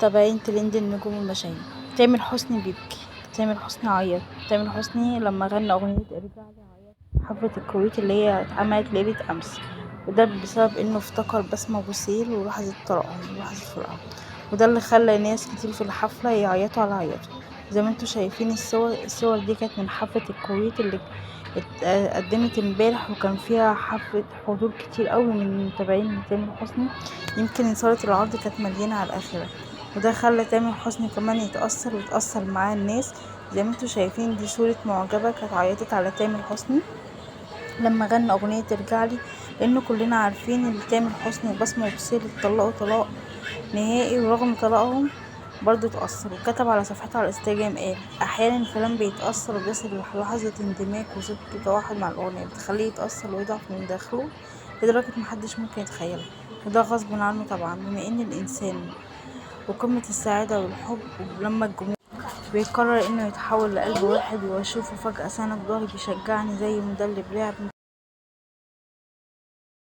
متابعين ترند النجوم المشاهير. تامر حسني بيبكي. تامر حسني عيط. تامر حسني لما غنى أغنية ارجع لي عيط في حفلة الكويت اللي هي اتعملت ليلة أمس، وده بسبب إنه افتكر بسمة أبو سير ولحظة طلاقهم ولحظة فرقهم، وده اللي خلى ناس كتير في الحفلة يعيطوا على عيطوا. زي ما انتوا شايفين الصور دي كانت من حفلة الكويت اللي اتقدمت امبارح، وكان فيها حفلة حضور كتير قوي من متابعين تامر حسني. يمكن صالة العرض كانت مليانة على الآخرة، وده خلى تامر حسني كمان يتأثر وتأثر معاه الناس. زي ما انتوا شايفين دي صورة معجبة كانت عيطت على تامر حسني لما غنى أغنية ارجعلي، لأنه كلنا عارفين إن تامر حسني وبسمة وبصير اتطلقوا طلاق نهائي، ورغم طلاقهم برضه اتأثر وكتب على صفحته على الانستجرام قال: أحيانا الكلام بيتأثر وبيصل لحظة اندماج وصدق توحد مع الأغنية بتخليه يتأثر ويضعف من داخله لدرجة محدش ممكن يتخيلها، وده غصب عنه طبعا بما إن الإنسان وقمة السعادة والحب، ولما الجمهور بيقرر إنه يتحول لقلب واحد وأشوفه فجأة سند ظهري بيشجعني زي مدرب لعب